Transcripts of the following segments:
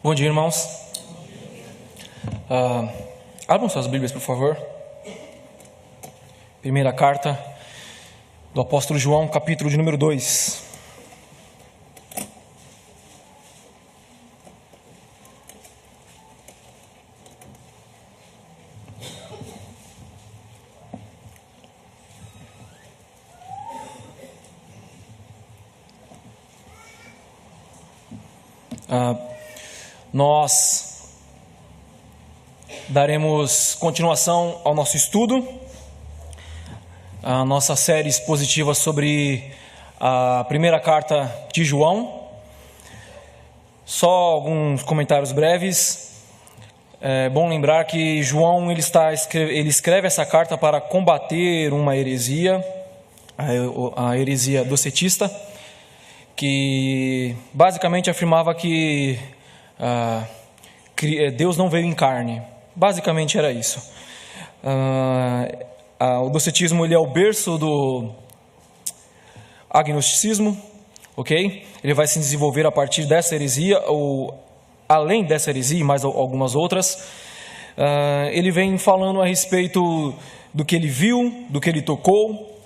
Bom dia, irmãos. Abram suas Bíblias, por favor. Primeira carta do apóstolo João, capítulo de número 2. Nós daremos continuação ao nosso estudo, a nossa série expositiva sobre a primeira carta de João. Só alguns comentários breves. É bom lembrar que João ele escreve essa carta para combater uma heresia, a heresia docetista, que basicamente afirmava que Deus não veio em carne. Basicamente era isso. O docetismo ele é o berço do agnosticismo, ok? Ele vai se desenvolver a partir dessa heresia, ou além dessa heresia e mais algumas outras. Ele vem falando a respeito do que ele viu, do que ele tocou,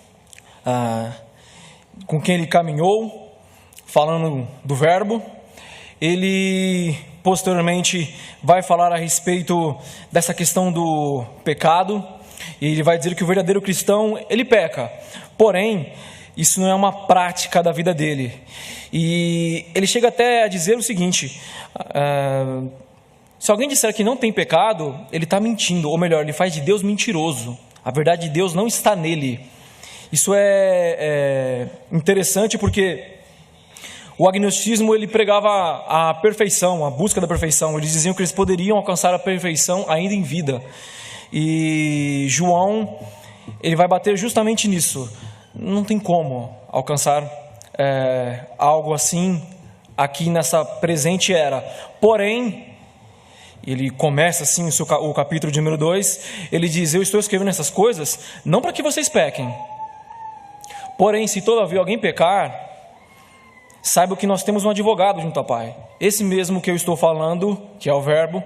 com quem ele caminhou, falando do verbo. Ele posteriormente vai falar a respeito dessa questão do pecado, e ele vai dizer que o verdadeiro cristão, ele peca, porém, isso não é uma prática da vida dele. E ele chega até a dizer o seguinte: se alguém disser que não tem pecado, ele está mentindo, ou melhor, ele faz de Deus mentiroso. A verdade de Deus não está nele. Isso é interessante porque o agnosticismo ele pregava a perfeição, a busca da perfeição. Eles diziam que eles poderiam alcançar a perfeição ainda em vida. E João ele vai bater justamente nisso. Não tem como alcançar algo assim aqui nessa presente era. Porém, ele começa assim o capítulo de número 2. Ele diz: eu estou escrevendo essas coisas não para que vocês pequem. Porém, se todavia alguém pecar, saiba que nós temos um advogado junto ao Pai, esse mesmo que eu estou falando, que é o verbo,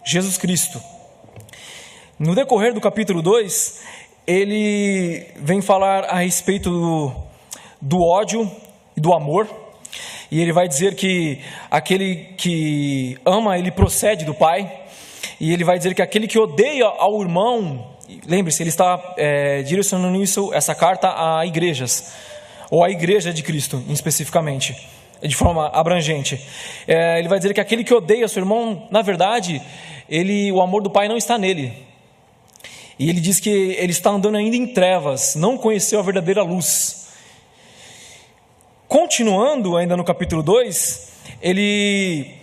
Jesus Cristo. No decorrer do capítulo 2, ele vem falar a respeito do ódio e do amor, e ele vai dizer que aquele que ama, ele procede do Pai, e ele vai dizer que aquele que odeia ao irmão, lembre-se, ele está direcionando essa carta a igrejas, ou a igreja de Cristo, especificamente, de forma abrangente. Ele vai dizer que aquele que odeia seu irmão, na verdade, o amor do Pai não está nele. E ele diz que ele está andando ainda em trevas, não conheceu a verdadeira luz. Continuando ainda no capítulo 2, ele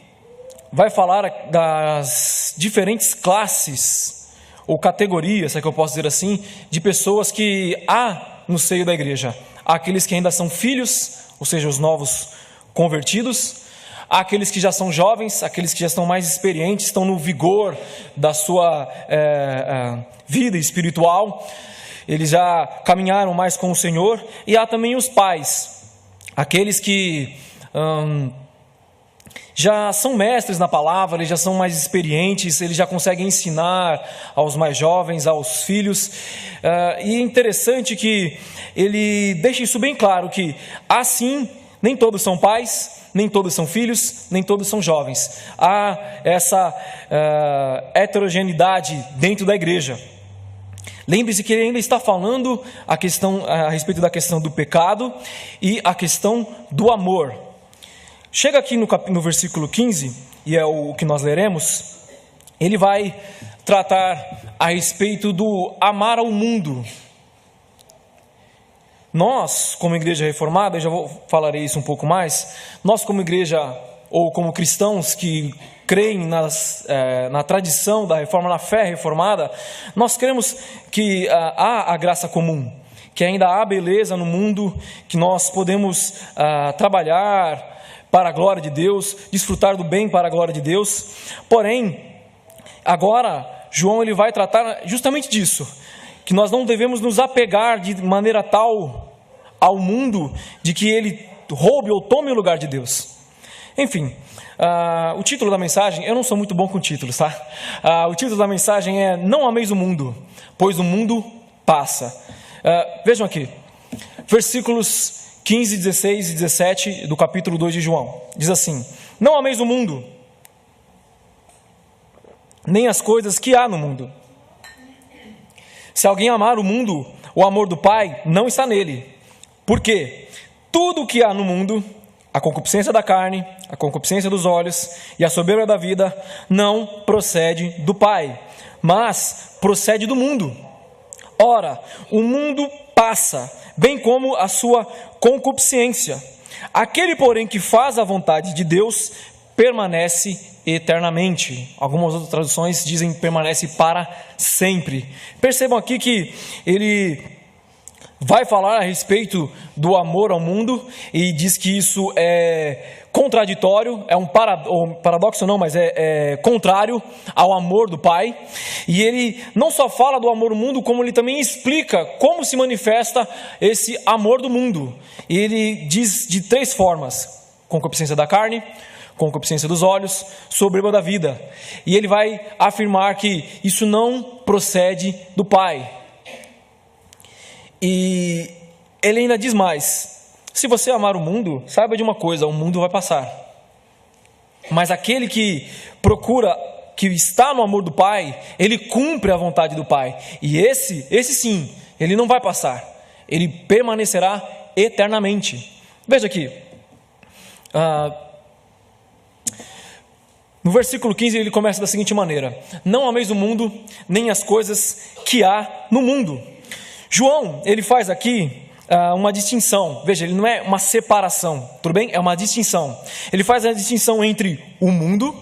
vai falar das diferentes classes, ou categorias, se é que eu posso dizer assim, de pessoas que há no seio da igreja. Há aqueles que ainda são filhos, ou seja, os novos convertidos. Há aqueles que já são jovens, aqueles que já estão mais experientes, estão no vigor da sua vida espiritual. Eles já caminharam mais com o Senhor. E há também os pais, aqueles que já são mestres na palavra, eles já são mais experientes, eles já conseguem ensinar aos mais jovens, aos filhos. E é interessante que ele deixa isso bem claro, que assim, nem todos são pais, nem todos são filhos, nem todos são jovens. Há essa heterogeneidade dentro da igreja. Lembre-se que ele ainda está falando a respeito da questão do pecado e a questão do amor. Chega aqui no versículo 15, e é o que nós leremos, ele vai tratar a respeito do amar ao mundo. Nós, como igreja reformada, eu já falarei isso um pouco mais, nós como igreja, ou como cristãos que creem na tradição da reforma, na fé reformada, nós cremos que há a graça comum, que ainda há beleza no mundo, que nós podemos trabalhar para a glória de Deus, desfrutar do bem para a glória de Deus. Porém, agora, João ele vai tratar justamente disso, que nós não devemos nos apegar de maneira tal ao mundo, de que ele roube ou tome o lugar de Deus. Enfim, o título da mensagem, eu não sou muito bom com títulos, tá? O título da mensagem é Não ameis o mundo, pois o mundo passa. Vejam aqui, versículos 15, 16 e 17 do capítulo 2 de João. Diz assim: Não ameis o mundo, nem as coisas que há no mundo. Se alguém amar o mundo, o amor do Pai não está nele. Por quê? Tudo o que há no mundo, a concupiscência da carne, a concupiscência dos olhos e a soberba da vida, não procede do Pai, mas procede do mundo. Ora, o mundo passa, bem como a sua concupiscência. Aquele, porém, que faz a vontade de Deus, permanece eternamente. Algumas outras traduções dizem permanece para sempre. Percebam aqui que ele vai falar a respeito do amor ao mundo e diz que isso é contraditório, é um paradoxo não, mas é contrário ao amor do Pai. E ele não só fala do amor ao mundo, como ele também explica como se manifesta esse amor do mundo. E ele diz de 3 formas: concupiscência da carne, concupiscência dos olhos, soberba da vida. E ele vai afirmar que isso não procede do Pai. E ele ainda diz mais: se você amar o mundo, saiba de uma coisa, o mundo vai passar. Mas aquele que procura, que está no amor do Pai, ele cumpre a vontade do Pai. E esse sim, ele não vai passar. Ele permanecerá eternamente. Veja aqui. No versículo 15 ele começa da seguinte maneira: Não ameis o mundo, nem as coisas que há no mundo. João, ele faz aqui uma distinção. Veja, ele não é uma separação, tudo bem? É uma distinção. Ele faz a distinção entre o mundo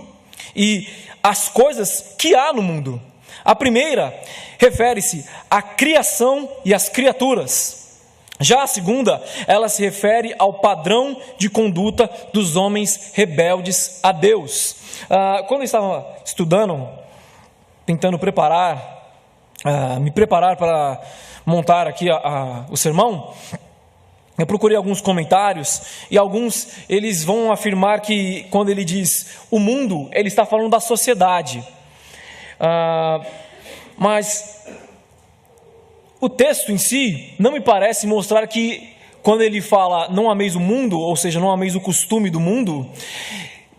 e as coisas que há no mundo. A primeira refere-se à criação e às criaturas. Já a segunda, ela se refere ao padrão de conduta dos homens rebeldes a Deus. Quando eu estava estudando, tentando me preparar para montar aqui o sermão, eu procurei alguns comentários e alguns eles vão afirmar que quando ele diz o mundo, ele está falando da sociedade. Mas o texto em si não me parece mostrar que quando ele fala não ameis o mundo, ou seja, não ameis o costume do mundo,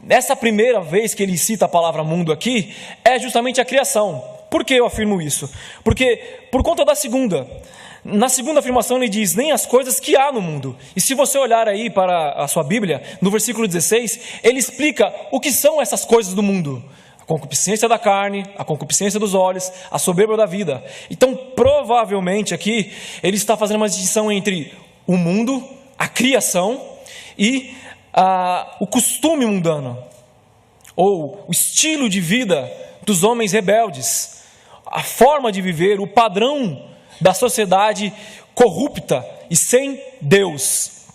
essa primeira vez que ele cita a palavra mundo aqui é justamente a criação. Por que eu afirmo isso? Porque por conta da segunda. Na segunda afirmação ele diz, nem as coisas que há no mundo. E se você olhar aí para a sua Bíblia, no versículo 16, ele explica o que são essas coisas do mundo. A concupiscência da carne, a concupiscência dos olhos, a soberba da vida. Então, provavelmente aqui, ele está fazendo uma distinção entre o mundo, a criação e o costume mundano, ou o estilo de vida dos homens rebeldes. A forma de viver, o padrão da sociedade corrupta e sem Deus.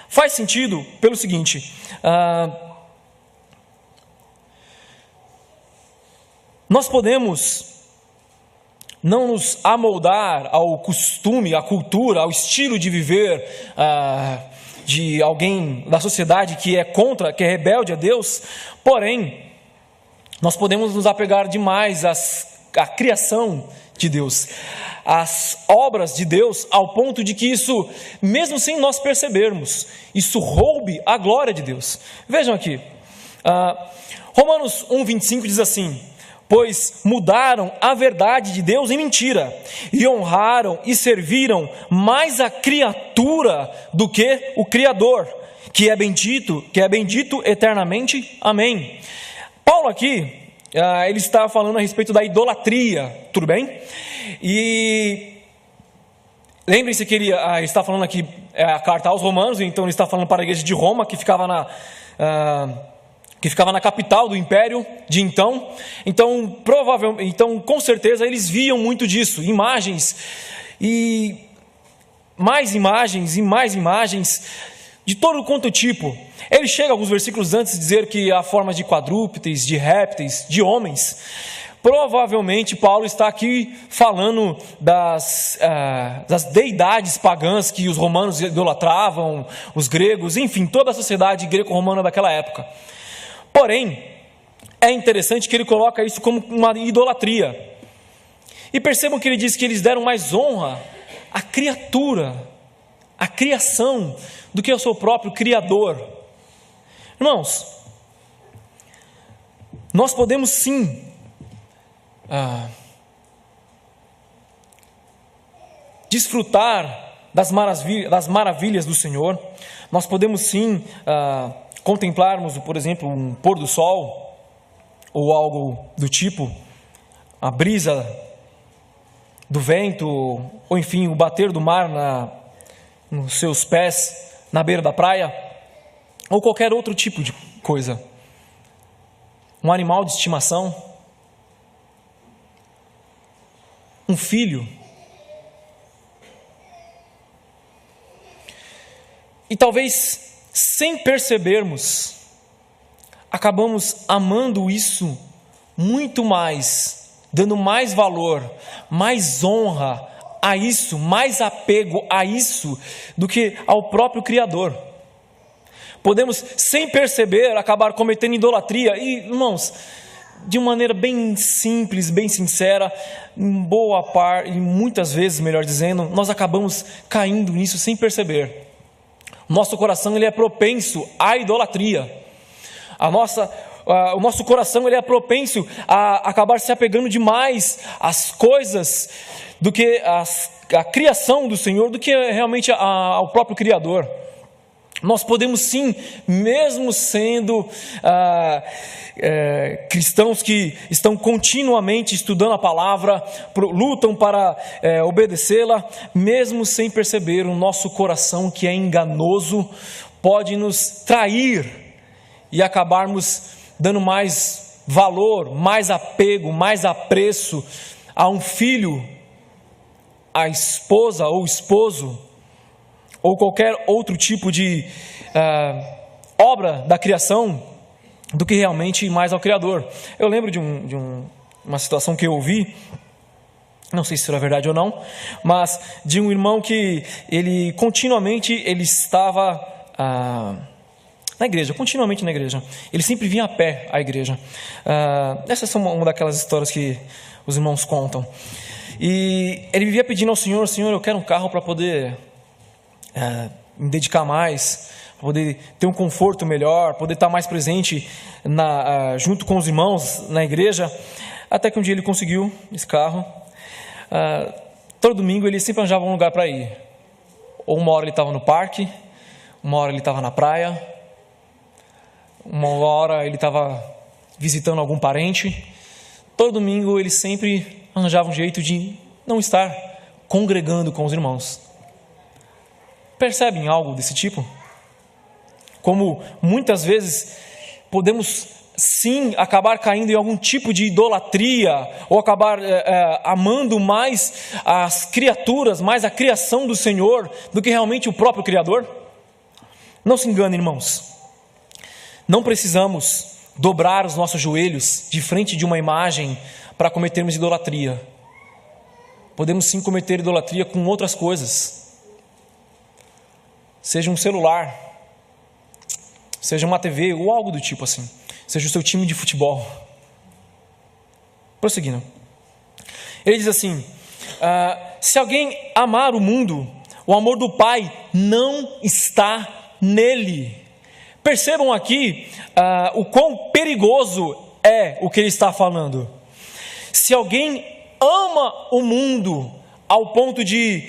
Faz sentido pelo seguinte, nós podemos não nos amoldar ao costume, à cultura, ao estilo de viver de alguém da sociedade que é contra, que é rebelde a Deus, porém, nós podemos nos apegar demais à criação de Deus, às obras de Deus, ao ponto de que isso, mesmo sem nós percebermos, isso roube a glória de Deus. Vejam aqui, Romanos 1,25 diz assim, pois mudaram a verdade de Deus em mentira, e honraram e serviram mais a criatura do que o Criador, que é bendito eternamente. Amém. Paulo aqui, ele está falando a respeito da idolatria, tudo bem? E lembrem-se que ele está falando aqui a carta aos Romanos, então ele está falando para a igreja de Roma, que ficava na capital do império de então. Então, com certeza eles viam muito disso, imagens e mais imagens de todo quanto tipo. Ele chega alguns versículos antes de dizer que há formas de quadrúpedes, de répteis, de homens. provavelmente Paulo está aqui falando das deidades pagãs que os romanos idolatravam, os gregos, enfim, toda a sociedade greco-romana daquela época. Porém, é interessante que ele coloca isso como uma idolatria. E percebam que ele diz que eles deram mais honra à criatura, à criação, do que ao seu próprio Criador. Irmãos, nós podemos sim desfrutar das maravilhas do Senhor. Nós podemos sim contemplarmos, por exemplo, um pôr do sol ou algo do tipo, a brisa do vento, ou enfim, o bater do mar nos seus pés na beira da praia, ou qualquer outro tipo de coisa. Um animal de estimação, um filho. E talvez, sem percebermos, acabamos amando isso muito mais, dando mais valor, mais honra a isso, mais apego a isso, do que ao próprio Criador. Podemos, sem perceber, acabar cometendo idolatria. E, irmãos, de uma maneira bem simples, bem sincera, em boa parte, e muitas vezes, melhor dizendo, nós acabamos caindo nisso sem perceber. Nosso coração ele é propenso à idolatria. O nosso coração ele é propenso a acabar se apegando demais às coisas do que a criação do Senhor, do que realmente ao próprio Criador. Nós podemos sim, mesmo sendo cristãos que estão continuamente estudando a palavra, lutam para obedecê-la, mesmo sem perceber, o nosso coração que é enganoso pode nos trair e acabarmos dando mais valor, mais apego, mais apreço a um filho, a esposa ou esposo, ou qualquer outro tipo de obra da criação, do que realmente mais ao Criador. Eu lembro de uma situação que eu ouvi, não sei se era verdade ou não, mas de um irmão que ele continuamente estava continuamente na igreja. Ele sempre vinha a pé à igreja. Essas são uma daquelas histórias que os irmãos contam. E ele vivia pedindo ao Senhor: Senhor, eu quero um carro para poder me dedicar mais, poder ter um conforto melhor, poder estar mais presente junto com os irmãos na igreja. Até que um dia ele conseguiu esse carro. Todo domingo ele sempre arranjava um lugar para ir. Ou uma hora ele estava no parque, uma hora ele estava na praia, uma hora ele estava visitando algum parente. Todo domingo ele sempre arranjava um jeito de não estar congregando com os irmãos. Percebem algo desse tipo? Como muitas vezes podemos sim acabar caindo em algum tipo de idolatria, ou acabar amando mais as criaturas, mais a criação do Senhor, do que realmente o próprio Criador? Não se engane, irmãos. Não precisamos dobrar os nossos joelhos de frente de uma imagem para cometermos idolatria. Podemos sim cometer idolatria com outras coisas. Seja um celular, seja uma TV ou algo do tipo assim, seja o seu time de futebol. Prosseguindo, ele diz assim: se alguém amar o mundo, o amor do Pai não está nele. Percebam aqui o quão perigoso é o que ele está falando. Se alguém ama o mundo ao ponto de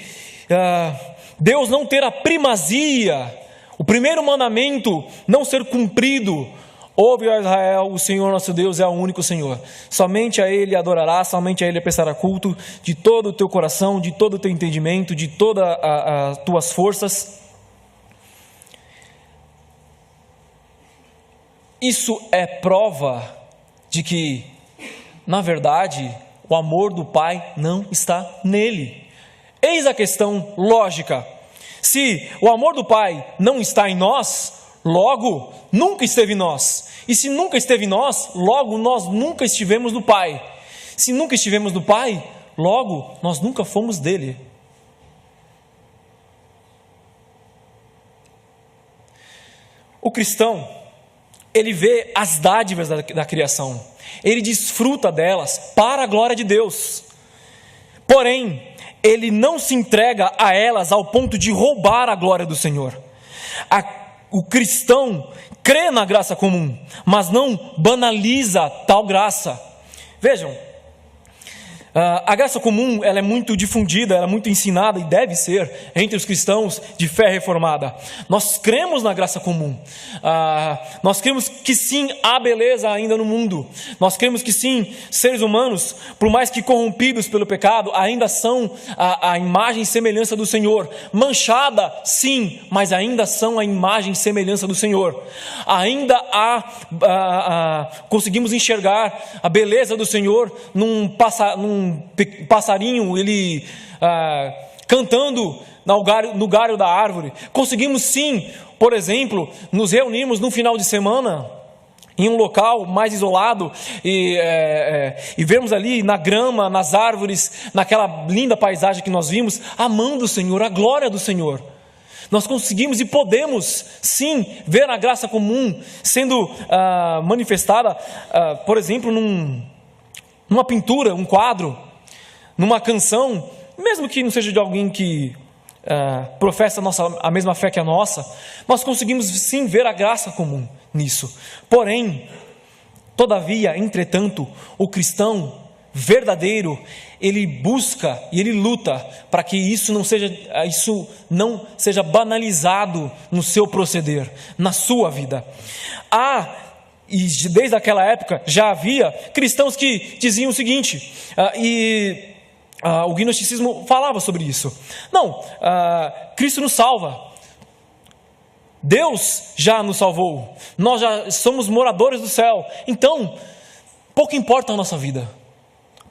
Deus não ter a primazia, o primeiro mandamento não ser cumprido: ouve, ó Israel, o Senhor nosso Deus é o único Senhor. Somente a Ele adorarás, somente a Ele prestará culto, de todo o teu coração, de todo o teu entendimento, de todas as tuas forças. Isso é prova de que, na verdade, o amor do Pai não está nele. Eis a questão lógica: se o amor do Pai não está em nós, logo nunca esteve em nós. E se nunca esteve em nós, logo nós nunca estivemos no Pai. Se nunca estivemos no Pai, logo nós nunca fomos dele. O cristão, ele vê as dádivas da criação, ele desfruta delas para a glória de Deus, porém, ele não se entrega a elas ao ponto de roubar a glória do Senhor. O cristão crê na graça comum, mas não banaliza tal graça. Vejam, a graça comum, ela é muito difundida, ela é muito ensinada e deve ser entre os cristãos de fé reformada. Nós cremos na graça comum, nós cremos que sim, há beleza ainda no mundo, nós cremos que sim, seres humanos, por mais que corrompidos pelo pecado, ainda são a imagem e semelhança do Senhor, manchada sim, mas ainda são a imagem e semelhança do Senhor, ainda conseguimos enxergar a beleza do Senhor num passarinho, ele cantando no galho da árvore. Conseguimos sim, por exemplo, nos reunirmos no final de semana em um local mais isolado e vermos ali na grama, nas árvores, naquela linda paisagem que nós vimos, amando o Senhor, a glória do Senhor. Nós conseguimos e podemos sim ver a graça comum sendo manifestada, por exemplo, numa pintura, um quadro, numa canção, mesmo que não seja de alguém que professa a mesma fé que a nossa, nós conseguimos sim ver a graça comum nisso. Porém, todavia, entretanto, o cristão verdadeiro, ele busca e ele luta para que isso não seja banalizado no seu proceder, na sua vida. E desde aquela época já havia cristãos que diziam o seguinte, o gnosticismo falava sobre isso: não, Cristo nos salva, Deus já nos salvou, nós já somos moradores do céu, então pouco importa a nossa vida,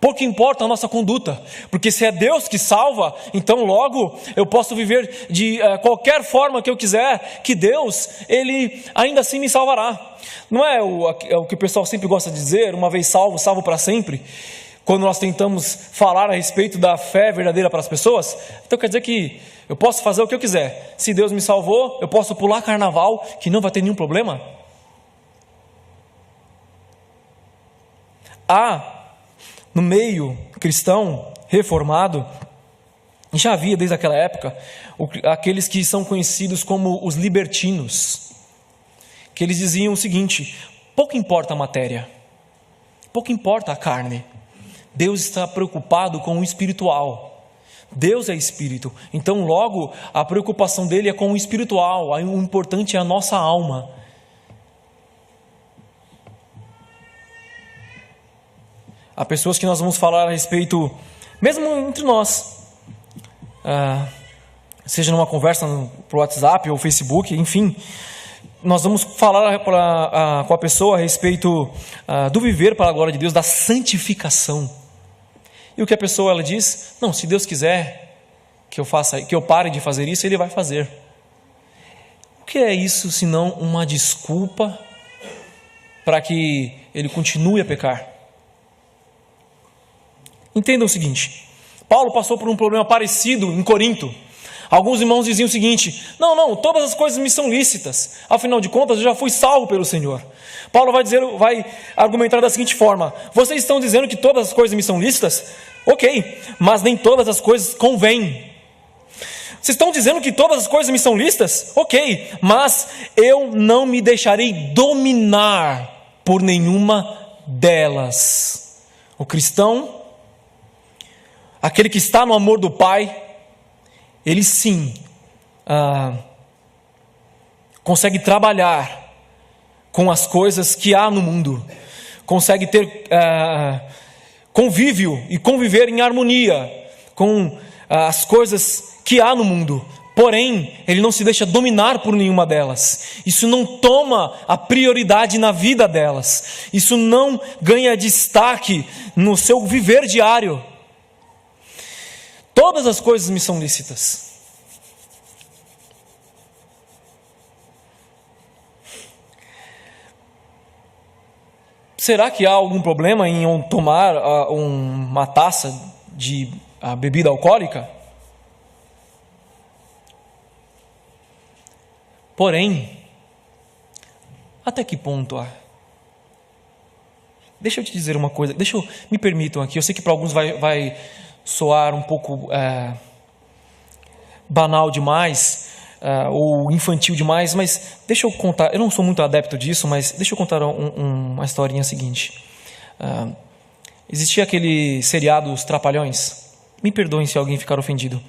pouco importa a nossa conduta, porque se é Deus que salva, então logo eu posso viver de qualquer forma que eu quiser, que Deus, Ele ainda assim me salvará. Não é o que o pessoal sempre gosta de dizer, uma vez salvo, salvo para sempre, quando nós tentamos falar a respeito da fé verdadeira para as pessoas? Então quer dizer que eu posso fazer o que eu quiser, se Deus me salvou, eu posso pular carnaval, que não vai ter nenhum problema? No meio cristão reformado, já havia desde aquela época aqueles que são conhecidos como os libertinos, que eles diziam o seguinte: pouco importa a matéria, pouco importa a carne, Deus está preocupado com o espiritual, Deus é espírito, então logo a preocupação dele é com o espiritual, o importante é a nossa alma. Há pessoas que nós vamos falar a respeito, mesmo entre nós, seja numa conversa por WhatsApp ou Facebook, enfim, nós vamos falar com a pessoa a respeito do viver para a glória de Deus, da santificação. E o que a pessoa ela diz? Não, se Deus quiser que eu pare de fazer isso, Ele vai fazer. O que é isso senão uma desculpa para que ele continue a pecar? Entendam o seguinte: Paulo passou por um problema parecido em Corinto. Alguns irmãos diziam o seguinte: não, todas as coisas me são lícitas, afinal de contas eu já fui salvo pelo Senhor. Paulo vai argumentar da seguinte forma: vocês estão dizendo que todas as coisas me são lícitas? Ok, mas nem todas as coisas convêm. Vocês estão dizendo que todas as coisas me são lícitas? Ok, mas eu não me deixarei dominar por nenhuma delas. O cristão, aquele que está no amor do Pai, ele sim consegue trabalhar com as coisas que há no mundo, consegue ter convívio e conviver em harmonia com as coisas que há no mundo, porém ele não se deixa dominar por nenhuma delas. Isso não toma a prioridade na vida delas, isso não ganha destaque no seu viver diário. Todas as coisas me são lícitas. será que há algum problema em eu tomar uma taça de bebida alcoólica? Porém, até que ponto há? Deixa eu te dizer uma coisa, me permitam aqui, eu sei que para alguns vai soar um pouco banal demais, ou infantil demais, mas deixa eu contar, eu não sou muito adepto disso, mas deixa eu contar uma historinha seguinte. Existia aquele seriado Os Trapalhões, me perdoem se alguém ficar ofendido,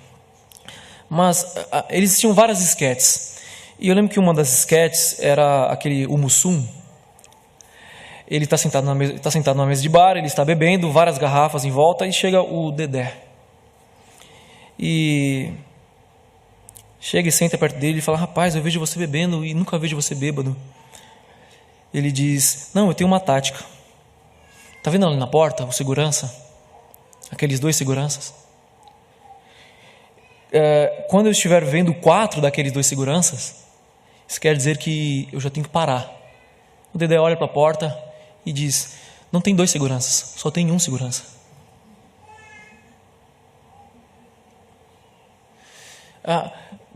mas eles tinham várias esquetes, e eu lembro que uma das esquetes era o Mussum. Ele está sentado numa mesa de bar, ele está bebendo, várias garrafas em volta, e chega o Dedé. E chega e senta perto dele e fala: rapaz, eu vejo você bebendo e nunca vejo você bêbado. Ele diz: não, eu tenho uma tática. Está vendo ali na porta o segurança? Aqueles 2 seguranças? Quando eu estiver vendo 4 daqueles 2 seguranças, isso quer dizer que eu já tenho que parar. O Dedé olha para a porta e diz: não tem 2 seguranças, só tem 1 segurança.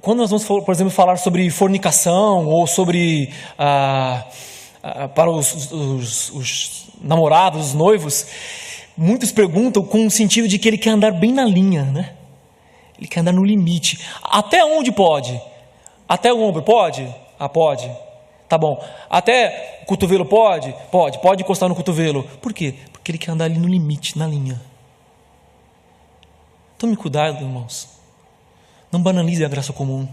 Quando nós vamos, por exemplo, falar sobre fornicação ou sobre para os namorados, os noivos, muitos perguntam com o sentido de que ele quer andar bem na linha, né? Ele quer andar no limite. Até onde pode? Até o ombro pode? Pode. Tá bom. Até o cotovelo pode? Pode encostar no cotovelo. Por quê? Porque ele quer andar ali no limite, na linha. Tome cuidado, irmãos. Não banalize a graça comum.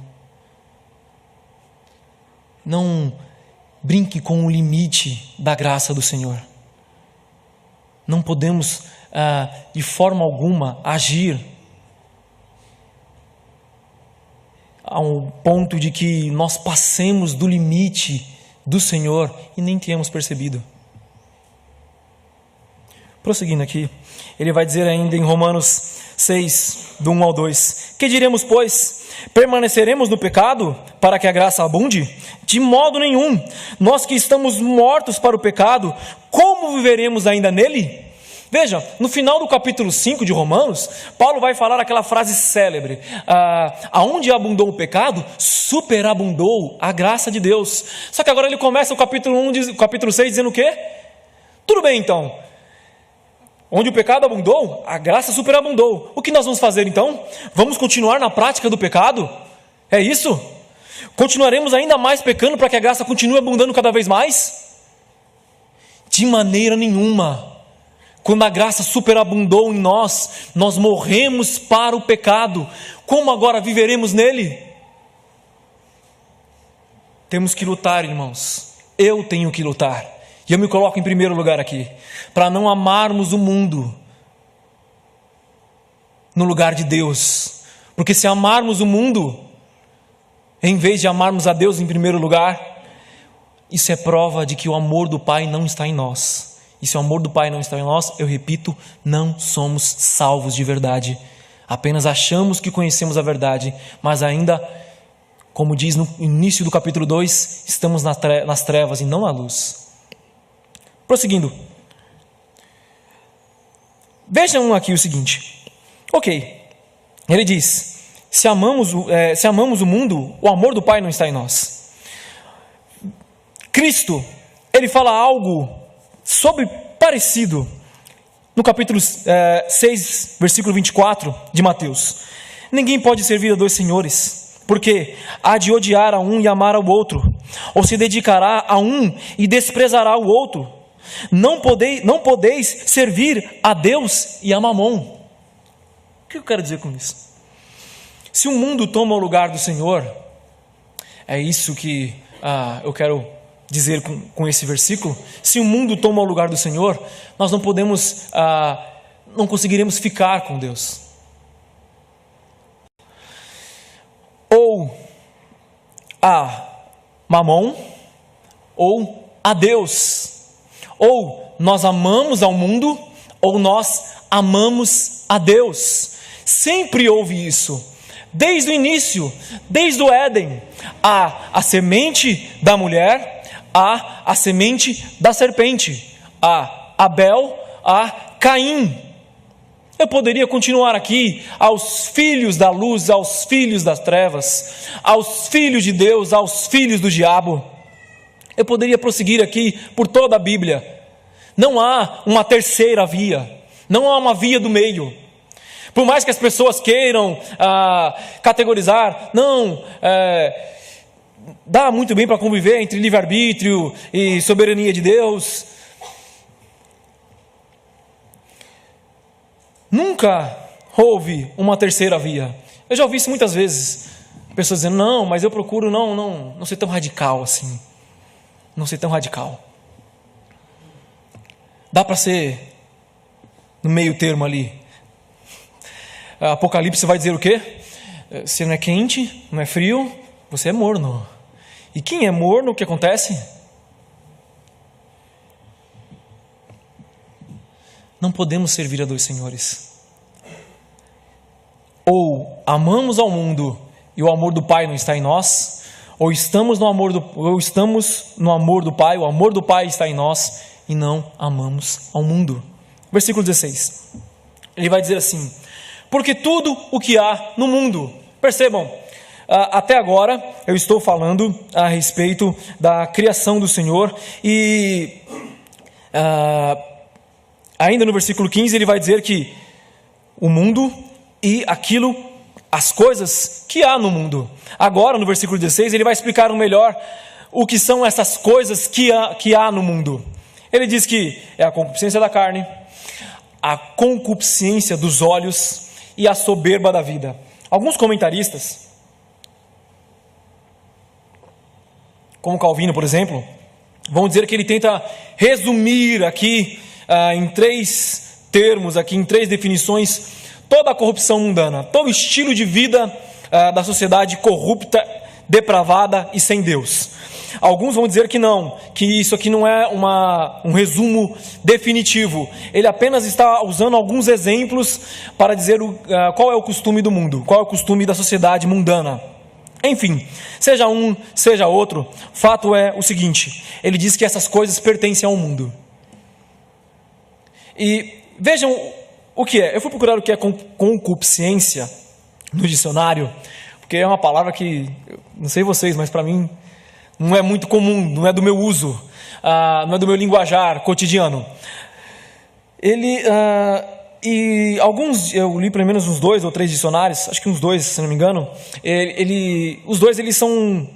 Não brinque com o limite da graça do Senhor. Não podemos, de forma alguma, agir a um ponto de que nós passemos do limite do Senhor e nem tenhamos percebido. Prosseguindo aqui, ele vai dizer ainda em Romanos 6, do 1 ao 2: que diremos, pois? Permaneceremos no pecado para que a graça abunde? De modo nenhum. Nós que estamos mortos para o pecado, como viveremos ainda nele? Veja, no final do capítulo 5 de Romanos, Paulo vai falar aquela frase célebre: aonde abundou o pecado, superabundou a graça de Deus. Só que agora ele começa o capítulo 6 dizendo o quê? Tudo bem então, onde o pecado abundou, a graça superabundou. O que nós vamos fazer então? Vamos continuar na prática do pecado? É isso? Continuaremos ainda mais pecando para que a graça continue abundando cada vez mais? De maneira nenhuma. Quando a graça superabundou em nós, nós morremos para o pecado. Como agora viveremos nele? Temos que lutar, irmãos. Eu tenho que lutar. E eu me coloco em primeiro lugar aqui, para não amarmos o mundo no lugar de Deus. Porque se amarmos o mundo, em vez de amarmos a Deus em primeiro lugar, isso é prova de que o amor do Pai não está em nós. E se o amor do Pai não está em nós, eu repito, não somos salvos de verdade. Apenas achamos que conhecemos a verdade, mas ainda, como diz no início do capítulo 2, estamos nas trevas e não na luz. Prosseguindo. Vejam aqui o seguinte. Ok, ele diz: se amamos o mundo, o amor do Pai não está em nós. Cristo, ele fala algo parecido no capítulo 6, versículo 24 de Mateus. Ninguém pode servir a 2 senhores, porque há de odiar a um e amar ao outro, ou se dedicará a um e desprezará o outro. Não podeis servir a Deus e a Mamon. O que eu quero dizer com isso? Se o mundo toma o lugar do Senhor, é isso que eu quero dizer com esse versículo. Se o mundo toma o lugar do Senhor, nós não conseguiremos ficar com Deus. Ou a Mamon, ou a Deus. Ou nós amamos ao mundo, ou nós amamos a Deus. Sempre houve isso. Desde o início, desde o Éden, há a semente da mulher, há a semente da serpente. a Abel, a Caim. Eu poderia continuar aqui, aos filhos da luz, aos filhos das trevas, aos filhos de Deus, aos filhos do diabo. Eu poderia prosseguir aqui por toda a Bíblia. Não há uma terceira via, não há uma via do meio. Por mais que as pessoas queiram categorizar, não, dá muito bem para conviver entre livre-arbítrio e soberania de Deus. Nunca houve uma terceira via. Eu já ouvi isso muitas vezes. Pessoas dizendo, não, mas eu procuro não ser tão radical assim. Não ser tão radical. Dá para ser no meio termo ali. Apocalipse vai dizer o quê? Você não é quente, não é frio, você é morno. E quem é morno, o que acontece? Não podemos servir a dois senhores. Ou amamos ao mundo e o amor do Pai não está em nós, ou estamos no amor do Pai, o amor do Pai está em nós e não amamos ao mundo. Versículo 16. Ele vai dizer assim: porque tudo o que há no mundo, percebam, até agora eu estou falando a respeito da criação do Senhor e ainda no versículo 15 ele vai dizer que o mundo e as coisas que há no mundo. Agora no versículo 16 ele vai explicar melhor o que são essas coisas que há no mundo. Ele diz que é a concupiscência da carne, a concupiscência dos olhos e a soberba da vida. Alguns comentaristas, como Calvino, por exemplo, vão dizer que ele tenta resumir aqui em 3 termos, aqui em 3 definições, toda a corrupção mundana, todo o estilo de vida da sociedade corrupta, depravada e sem Deus. Alguns vão dizer que não, que isso aqui não é um resumo definitivo. Ele apenas está usando alguns exemplos para dizer qual é o costume do mundo, qual é o costume da sociedade mundana. Enfim, seja um, seja outro, fato é o seguinte: ele diz que essas coisas pertencem ao mundo. E vejam o que é. Eu fui procurar o que é concupiscência no dicionário, porque é uma palavra que, não sei vocês, mas para mim não é muito comum, não é do meu uso, não é do meu linguajar cotidiano. E alguns, eu li pelo menos uns 2 ou 3 dicionários, acho que uns 2, se não me engano, os dois eles são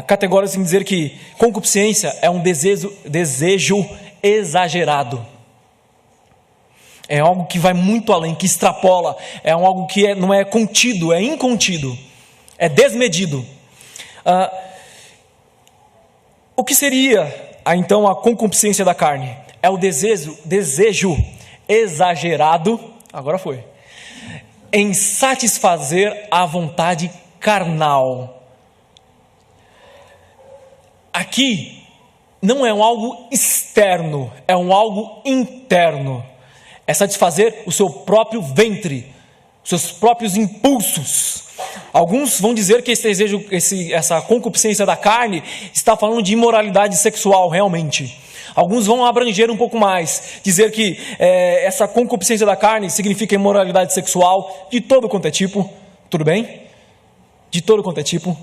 categóricos em dizer que concupiscência é um desejo exagerado. É algo que vai muito além, que extrapola, é algo que não é contido, é incontido, é desmedido. O que seria, então, a concupiscência da carne? É o desejo exagerado, agora foi, em satisfazer a vontade carnal. Aqui não é algo externo, é algo interno. É satisfazer o seu próprio ventre, seus próprios impulsos. Alguns vão dizer que esse desejo, essa concupiscência da carne está falando de imoralidade sexual realmente. Alguns vão abranger um pouco mais, dizer que essa concupiscência da carne significa imoralidade sexual de todo quanto é tipo. Tudo bem? De todo quanto é tipo.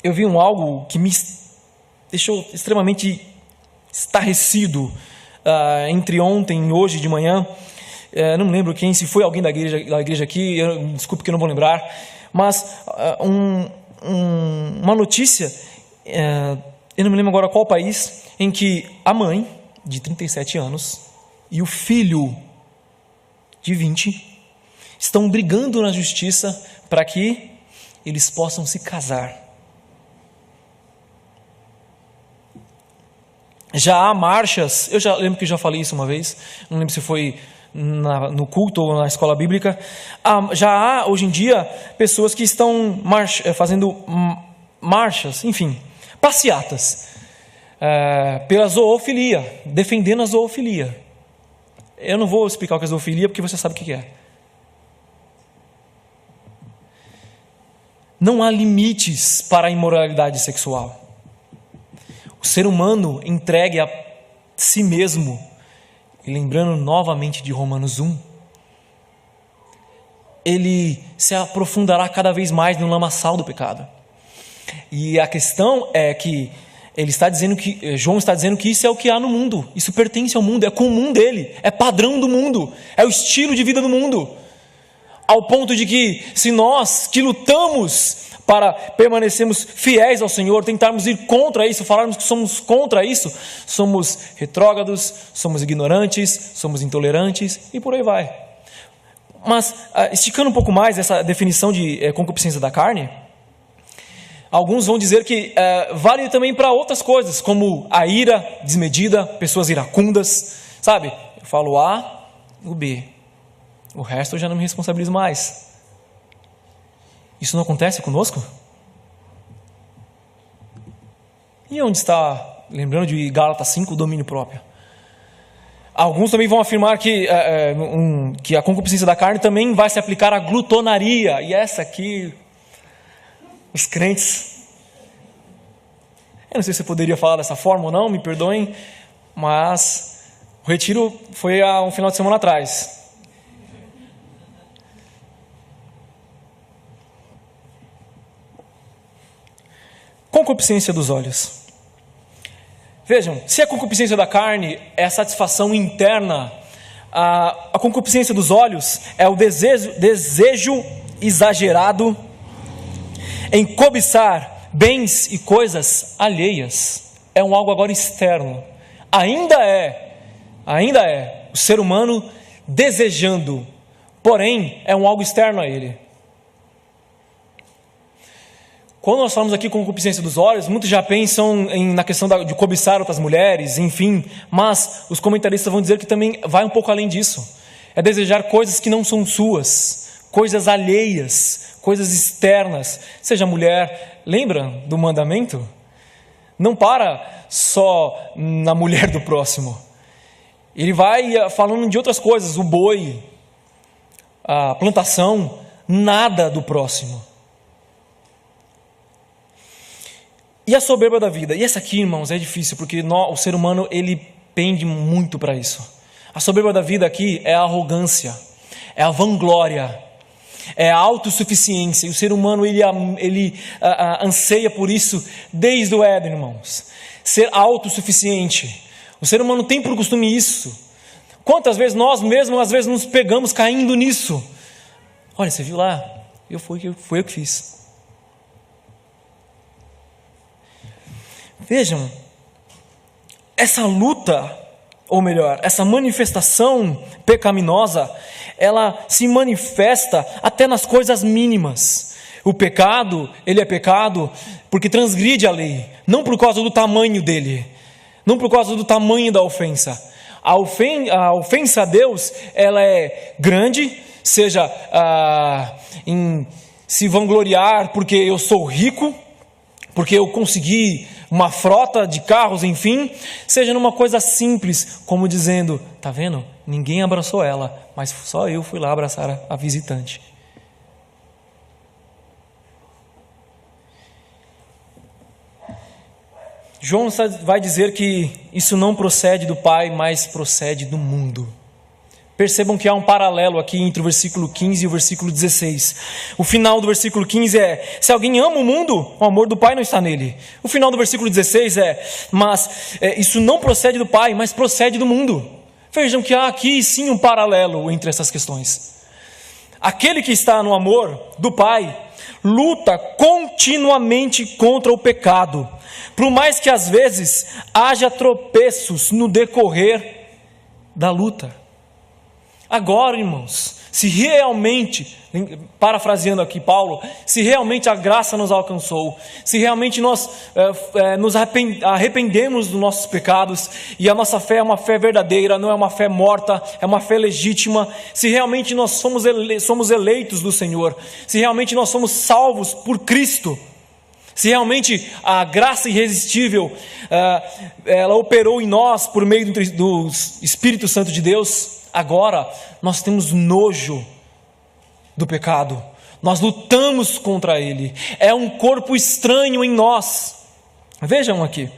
Eu vi algo que me deixou extremamente estarrecido entre ontem e hoje de manhã. Não me lembro quem, se foi alguém da igreja aqui, desculpe que eu não vou lembrar, mas uma notícia, eu não me lembro agora qual país, em que a mãe de 37 anos e o filho de 20 estão brigando na justiça para que eles possam se casar. Já há marchas, eu já lembro que já falei isso uma vez, não lembro se foi no culto ou na escola bíblica. Já há hoje em dia pessoas que estão fazendo marchas, enfim, passeatas pela zoofilia, defendendo a zoofilia. Eu não vou explicar o que é zoofilia porque você sabe o que é. Não há limites para a imoralidade sexual. O ser humano entregue a si mesmo. E lembrando novamente de Romanos 1, ele se aprofundará cada vez mais no lamaçal do pecado. E a questão é que João está dizendo que isso é o que há no mundo, isso pertence ao mundo, é comum dele, é padrão do mundo, é o estilo de vida do mundo, ao ponto de que se nós que lutamos para permanecermos fiéis ao Senhor, tentarmos ir contra isso, falarmos que somos contra isso, somos retrógrados, somos ignorantes, somos intolerantes e por aí vai. Mas esticando um pouco mais essa definição de concupiscência da carne, alguns vão dizer que vale também para outras coisas, como a ira desmedida, pessoas iracundas, sabe? Eu falo A, o B. O resto eu já não me responsabilizo mais. Isso não acontece conosco? E onde está, lembrando de Gálatas 5, o domínio próprio? Alguns também vão afirmar que a concupiscência da carne também vai se aplicar à glutonaria. E essa aqui, os crentes, eu não sei se eu poderia falar dessa forma ou não, me perdoem, mas o retiro foi há um final de semana atrás. Concupiscência dos olhos. Vejam, se a concupiscência da carne é a satisfação interna, a concupiscência dos olhos é o desejo exagerado em cobiçar bens e coisas alheias. É algo agora externo. Ainda é o ser humano desejando, porém é algo externo a ele. Quando nós falamos aqui concupiscência dos olhos, muitos já pensam na questão de cobiçar outras mulheres, enfim, mas os comentaristas vão dizer que também vai um pouco além disso. É desejar coisas que não são suas, coisas alheias, coisas externas. Seja mulher, lembra do mandamento? Não para só na mulher do próximo. Ele vai falando de outras coisas, o boi, a plantação, nada do próximo. E a soberba da vida? E essa aqui, irmãos, é difícil, porque o ser humano, ele pende muito para isso. A soberba da vida aqui é a arrogância, é a vanglória, é a autossuficiência. E o ser humano, ele anseia por isso desde o Éden, irmãos. Ser autossuficiente. O ser humano tem por costume isso. Quantas vezes nós mesmos, às vezes, nos pegamos caindo nisso? Olha, você viu lá? Foi eu que fiz. Vejam, essa luta, ou melhor, essa manifestação pecaminosa, ela se manifesta até nas coisas mínimas. O pecado, ele é pecado porque transgride a lei, não por causa do tamanho dele, não por causa do tamanho da ofensa. A ofensa a Deus, ela é grande, seja em se vangloriar porque eu sou rico, porque eu consegui uma frota de carros, enfim, seja numa coisa simples, como dizendo, tá vendo? Ninguém abraçou ela, mas só eu fui lá abraçar a visitante. João vai dizer que isso não procede do Pai, mas procede do mundo. Percebam que há um paralelo aqui entre o versículo 15 e o versículo 16. O final do versículo 15 é: se alguém ama o mundo, o amor do Pai não está nele. O final do versículo 16 isso não procede do Pai, mas procede do mundo. Vejam que há aqui sim um paralelo entre essas questões. Aquele que está no amor do Pai luta continuamente contra o pecado, por mais que às vezes haja tropeços no decorrer da luta. Agora, irmãos, se realmente, parafraseando aqui Paulo, se realmente a graça nos alcançou, se realmente nós nos arrependemos dos nossos pecados, e a nossa fé é uma fé verdadeira, não é uma fé morta, é uma fé legítima, se realmente nós somos eleitos do Senhor, se realmente nós somos salvos por Cristo, se realmente a graça irresistível, ela operou em nós por meio do Espírito Santo de Deus, agora nós temos nojo do pecado, nós lutamos contra ele, é um corpo estranho em nós. Vejam aqui,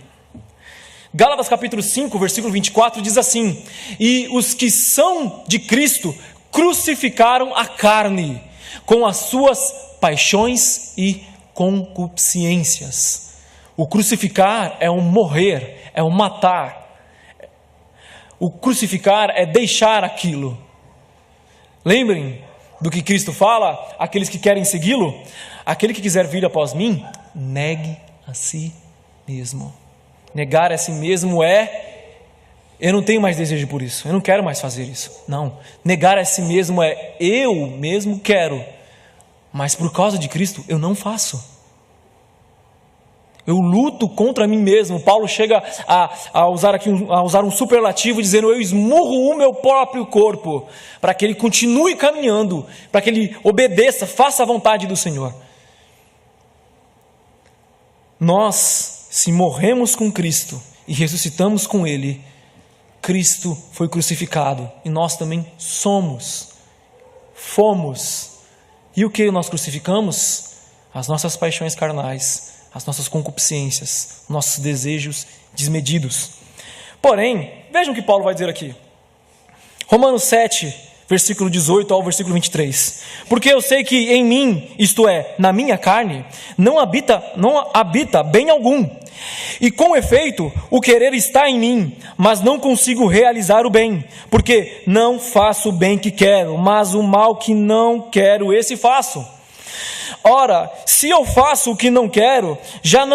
Gálatas capítulo 5, versículo 24 diz assim: e os que são de Cristo crucificaram a carne com as suas paixões e concupiscências. O crucificar é um morrer, é um matar. O crucificar é deixar aquilo. Lembrem do que Cristo fala, aqueles que querem segui-lo, aquele que quiser vir após mim, negue a si mesmo. Negar a si mesmo eu não tenho mais desejo por isso, eu não quero mais fazer isso. Não, negar a si mesmo eu mesmo quero, mas por causa de Cristo eu não faço. Eu luto contra mim mesmo. Paulo chega a usar um superlativo, dizendo: eu esmurro o meu próprio corpo, para que ele continue caminhando, para que ele obedeça, faça a vontade do Senhor. Nós, se morremos com Cristo e ressuscitamos com Ele, Cristo foi crucificado e nós também fomos. E o que nós crucificamos? As nossas paixões carnais, as nossas concupiscências, nossos desejos desmedidos. Porém, vejam o que Paulo vai dizer aqui. Romanos 7, versículo 18 ao versículo 23. Porque eu sei que em mim, isto é, na minha carne, não habita bem algum. E com efeito, o querer está em mim, mas não consigo realizar o bem, porque não faço o bem que quero, mas o mal que não quero, esse faço. Ora, se eu faço o que não quero, já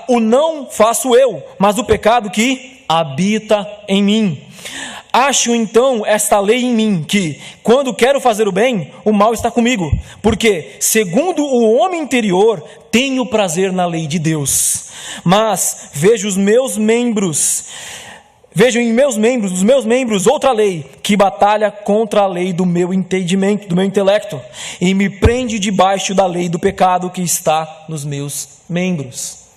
o não faço eu, mas o pecado que habita em mim. Acho então esta lei em mim, que quando quero fazer o bem, o mal está comigo, porque segundo o homem interior, tenho prazer na lei de Deus, mas vejo os meus membros outra lei, que batalha contra a lei do meu entendimento, do meu intelecto, e me prende debaixo da lei do pecado que está nos meus membros.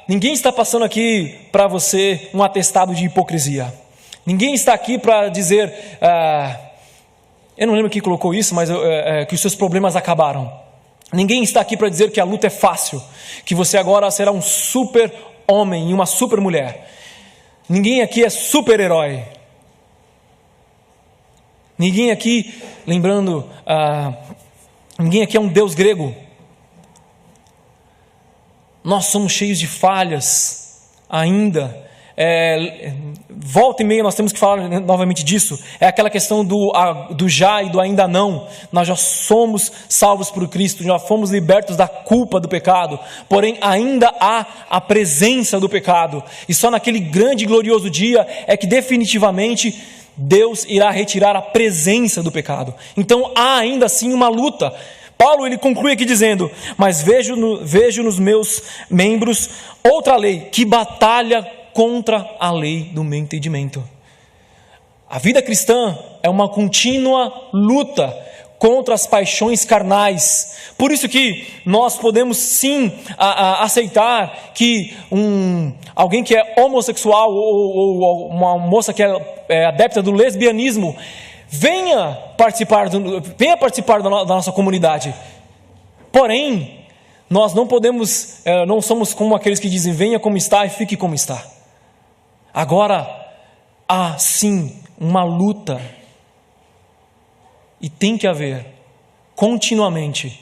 Ninguém está passando aqui para você um atestado de hipocrisia. Ninguém está aqui para dizer, eu não lembro quem colocou isso, mas que os seus problemas acabaram. Ninguém está aqui para dizer que a luta é fácil, que você agora será um super homem e uma super mulher. Ninguém aqui é super-herói. Ninguém aqui, ninguém aqui é um deus grego. Nós somos cheios de falhas ainda. Volta e meia nós temos que falar novamente disso. É aquela questão do já e do ainda não. Nós já somos salvos por Cristo, já fomos libertos da culpa do pecado, porém ainda há a presença do pecado, e só naquele grande e glorioso dia é que definitivamente Deus irá retirar a presença do pecado. Então há ainda assim uma luta. Paulo ele conclui aqui dizendo: mas vejo nos meus membros outra lei, que batalha contra a lei do meu entendimento. A vida cristã é uma contínua luta contra as paixões carnais. Por isso que nós podemos sim aceitar que alguém que é homossexual ou uma moça que é adepta do lesbianismo venha participar da nossa comunidade. Porém, nós não somos como aqueles que dizem: venha como está e fique como está. Agora, há sim uma luta, e tem que haver, continuamente.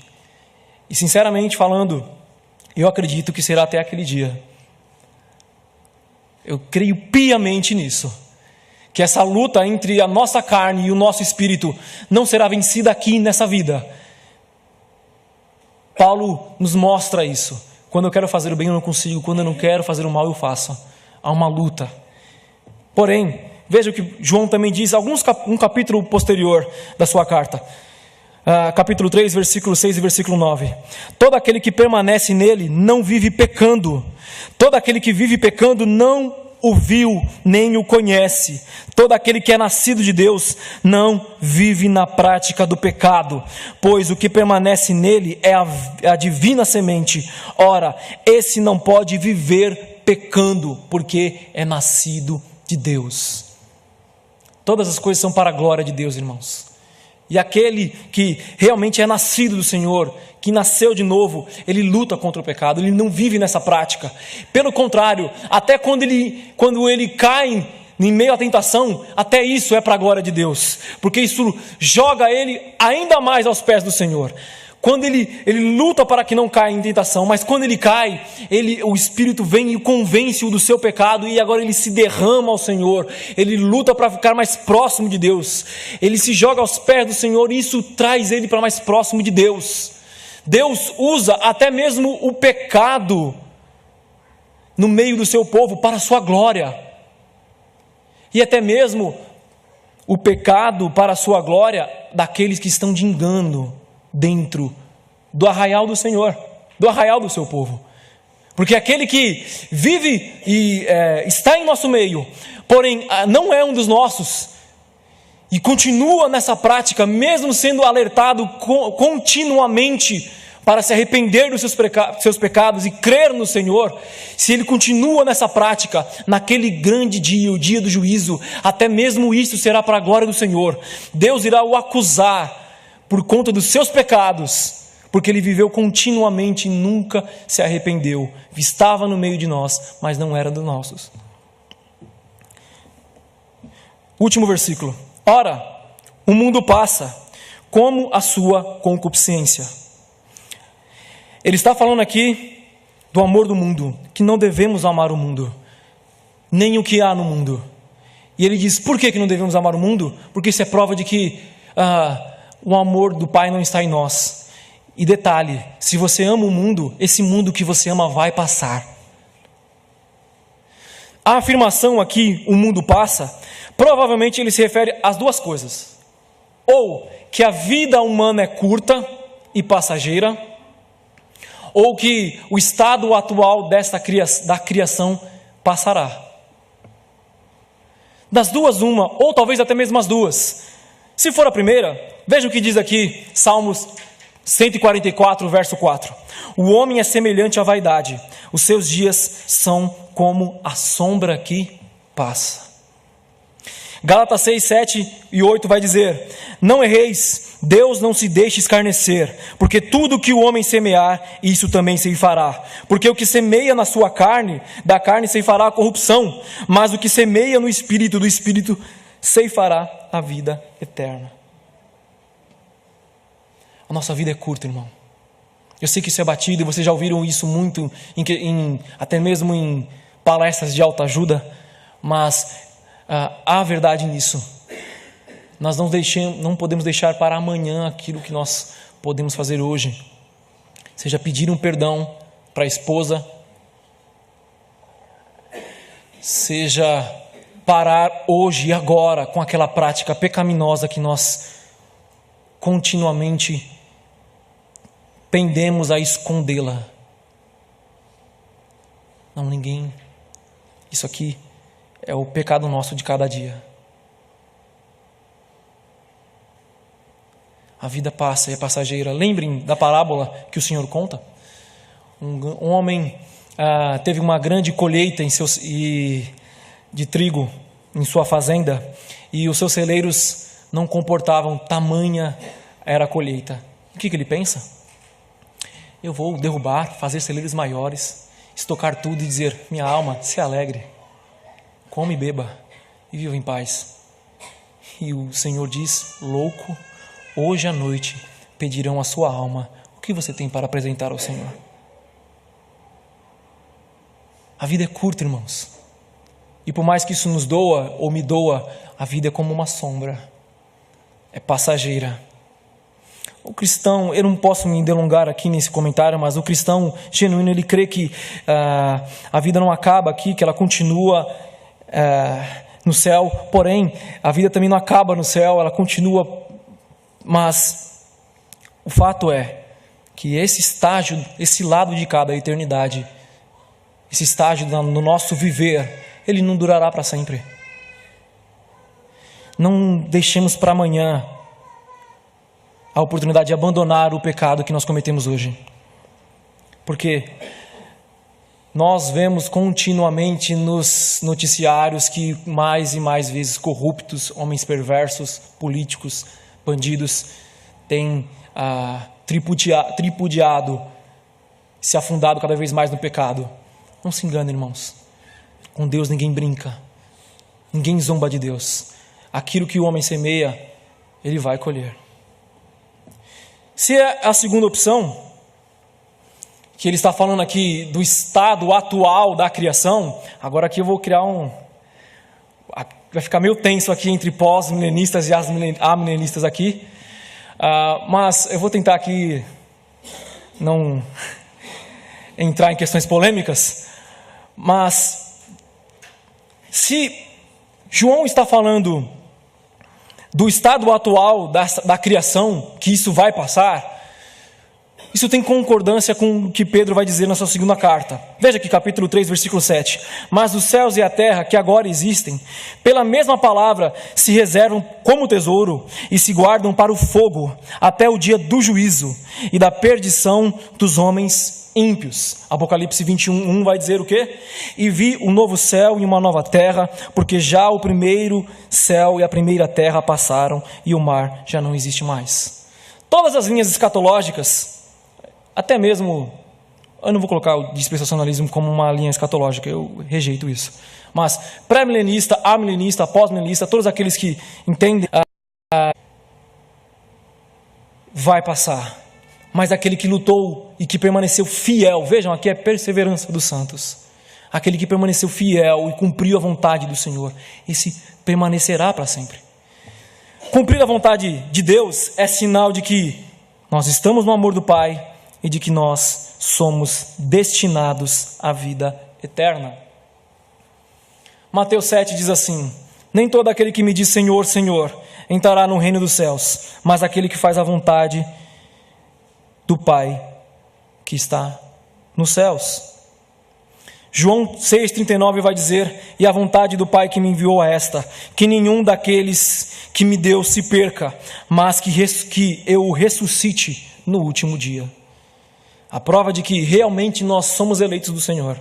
E sinceramente falando, eu acredito que será até aquele dia. Eu creio piamente nisso, que essa luta entre a nossa carne e o nosso espírito não será vencida aqui nessa vida. Paulo nos mostra isso. Quando eu quero fazer o bem eu não consigo, quando eu não quero fazer o mal eu faço. Há uma luta. Porém, veja o que João também diz, um capítulo posterior da sua carta. Capítulo 3, versículo 6 e versículo 9. Todo aquele que permanece nele não vive pecando. Todo aquele que vive pecando não o viu, nem o conhece. Todo aquele que é nascido de Deus não vive na prática do pecado, pois o que permanece nele é a divina semente. Ora, esse não pode viver pecando, porque é nascido de Deus. Todas as coisas são para a glória de Deus, irmãos. E aquele que realmente é nascido do Senhor, que nasceu de novo, ele luta contra o pecado, ele não vive nessa prática. Pelo contrário, até quando ele cai em meio à tentação, até isso é para a glória de Deus, porque isso joga ele ainda mais aos pés do Senhor. Quando ele luta para que não caia em tentação, mas quando ele cai, o Espírito vem e convence-o do seu pecado, e agora ele se derrama ao Senhor, ele luta para ficar mais próximo de Deus, ele se joga aos pés do Senhor, e isso traz ele para mais próximo de Deus. Deus usa até mesmo o pecado no meio do seu povo para a sua glória, e até mesmo o pecado para a sua glória daqueles que estão de engano dentro do arraial do Senhor, do arraial do seu povo. Porque aquele que vive e está em nosso meio, porém não é um dos nossos, e continua nessa prática, mesmo sendo alertado continuamente para se arrepender dos seus pecados e crer no Senhor, se ele continua nessa prática, naquele grande dia, o dia do juízo, até mesmo isso será para a glória do Senhor. Deus irá o acusar por conta dos seus pecados, porque ele viveu continuamente e nunca se arrependeu, estava no meio de nós, mas não era dos nossos. Último versículo. Ora, o mundo passa, como a sua concupiscência. Ele está falando aqui do amor do mundo, que não devemos amar o mundo, nem o que há no mundo. E ele diz, por que não devemos amar o mundo? Porque isso é prova de que o amor do Pai não está em nós. E detalhe, se você ama o mundo, esse mundo que você ama vai passar. A afirmação aqui, o mundo passa, provavelmente ele se refere às duas coisas. Ou que a vida humana é curta e passageira, ou que o estado atual da criação passará. Das duas, uma, ou talvez até mesmo as duas. Se for a primeira, veja o que diz aqui, Salmos 144, verso 4. O homem é semelhante à vaidade, os seus dias são como a sombra que passa. Gálatas 6, 7 e 8 vai dizer, não erreis, Deus não se deixe escarnecer, porque tudo que o homem semear, isso também ceifará. Porque o que semeia na sua carne, da carne ceifará a corrupção, mas o que semeia no Espírito, do Espírito ceifará a vida eterna. A nossa vida é curta, irmão. Eu sei que isso é batido, e vocês já ouviram isso muito, até mesmo em palestras de autoajuda, mas há verdade nisso. Nós não podemos deixar para amanhã aquilo que nós podemos fazer hoje. Seja pedir um perdão para a esposa, seja parar hoje e agora com aquela prática pecaminosa que nós continuamente pendemos a escondê-la. Não, ninguém. Isso aqui é o pecado nosso de cada dia. A vida passa, é passageira. Lembrem da parábola que o Senhor conta. Um homem teve uma grande colheita de trigo em sua fazenda, e os seus celeiros não comportavam, tamanha era a colheita. O que ele pensa? Eu vou derrubar, fazer celeiros maiores, estocar tudo e dizer, minha alma, se alegre, come e beba e viva em paz. E o Senhor diz, louco, hoje à noite pedirão a sua alma, o que você tem para apresentar ao Senhor? A vida é curta, irmãos. E por mais que isso nos doa ou me doa, a vida é como uma sombra. É passageira. O cristão, eu não posso me delongar aqui nesse comentário, mas o cristão genuíno, ele crê que a vida não acaba aqui, que ela continua no céu. Porém, a vida também não acaba no céu, ela continua. Mas o fato é que esse estágio, esse lado de cada eternidade, esse estágio no nosso viver, ele não durará para sempre. Não deixemos para amanhã a oportunidade de abandonar o pecado que nós cometemos hoje. Porque nós vemos continuamente nos noticiários que mais e mais vezes corruptos, homens perversos, políticos, bandidos têm tripudiado, se afundado cada vez mais no pecado. Não se engane, irmãos. Com Deus ninguém brinca. Ninguém zomba de Deus. Aquilo que o homem semeia, ele vai colher. Se é a segunda opção, que ele está falando aqui do estado atual da criação, agora aqui eu vou criar vai ficar meio tenso aqui entre pós-milenistas e amilenistas aqui, mas eu vou tentar aqui não entrar em questões polêmicas, mas se João está falando do estado atual da criação, que isso vai passar, isso tem concordância com o que Pedro vai dizer na sua segunda carta. Veja aqui capítulo 3, versículo 7. Mas os céus e a terra que agora existem, pela mesma palavra se reservam como tesouro e se guardam para o fogo, até o dia do juízo e da perdição dos homens ímpios. Apocalipse 21:1 vai dizer o quê? E vi um novo céu e uma nova terra, porque já o primeiro céu e a primeira terra passaram e o mar já não existe mais. Todas as linhas escatológicas, até mesmo, eu não vou colocar o dispensacionalismo como uma linha escatológica, eu rejeito isso. Mas pré-milenista, amilenista, pós-milenista, todos aqueles que entendem, vai passar. Mas aquele que lutou e que permaneceu fiel, vejam, aqui é perseverança dos santos. Aquele que permaneceu fiel e cumpriu a vontade do Senhor, esse permanecerá para sempre. Cumprir a vontade de Deus é sinal de que nós estamos no amor do Pai e de que nós somos destinados à vida eterna. Mateus 7 diz assim: nem todo aquele que me diz Senhor, Senhor, entrará no reino dos céus, mas aquele que faz a vontade do Pai que está nos céus. João 6,39 vai dizer: e a vontade do Pai que me enviou é esta, que nenhum daqueles que me deu se perca, mas que eu o ressuscite no último dia. A prova de que realmente nós somos eleitos do Senhor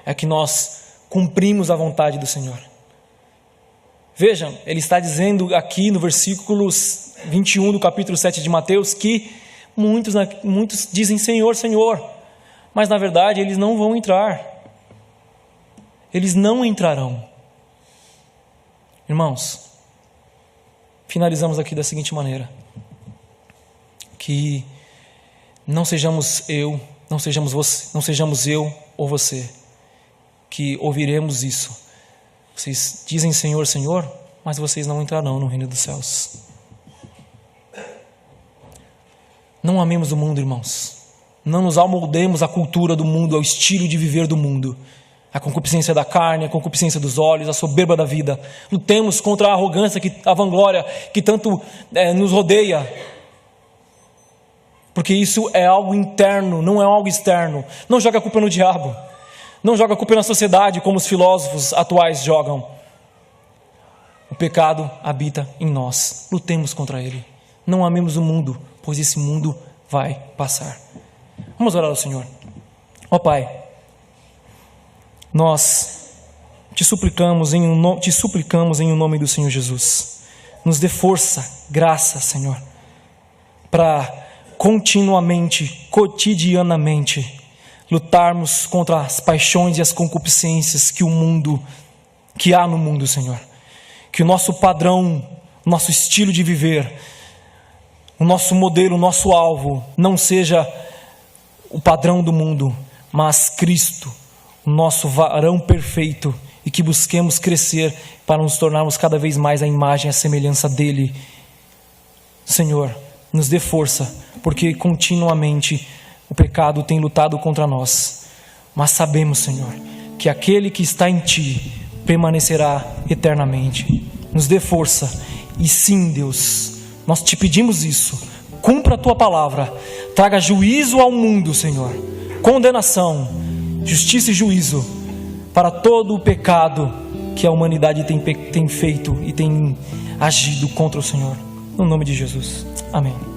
é que nós cumprimos a vontade do Senhor. Vejam, ele está dizendo aqui no versículo 21 do capítulo 7 de Mateus que muitos dizem Senhor, Senhor, mas na verdade eles não vão entrar. Eles não entrarão. Irmãos, finalizamos aqui da seguinte maneira: que não sejamos eu ou você que ouviremos isso. Vocês dizem Senhor, Senhor, mas vocês não entrarão no reino dos céus. Não amemos o mundo, irmãos. Não nos amoldemos à cultura do mundo, ao estilo de viver do mundo. A concupiscência da carne, a concupiscência dos olhos, a soberba da vida. Lutemos contra a arrogância, a vanglória que tanto nos rodeia. Porque isso é algo interno, não é algo externo. Não joga a culpa no diabo. Não joga a culpa na sociedade, como os filósofos atuais jogam. O pecado habita em nós. Lutemos contra ele. Não amemos o mundo, pois esse mundo vai passar. Vamos orar ao Senhor. Ó Pai, nós te suplicamos em o nome do Senhor Jesus. Nos dê força, graça, Senhor, para continuamente, cotidianamente, lutarmos contra as paixões e as concupiscências que há no mundo, Senhor. Que o nosso padrão, nosso estilo de viver, o nosso modelo, o nosso alvo, não seja o padrão do mundo, mas Cristo, o nosso varão perfeito, e que busquemos crescer para nos tornarmos cada vez mais a imagem e a semelhança dele. Senhor, nos dê força, porque continuamente o pecado tem lutado contra nós. Mas sabemos, Senhor, que aquele que está em Ti permanecerá eternamente. Nos dê força. E sim, Deus, nós te pedimos isso. Cumpra a Tua palavra. Traga juízo ao mundo, Senhor. Condenação, justiça e juízo para todo o pecado que a humanidade tem feito e tem agido contra o Senhor. No nome de Jesus. Amém.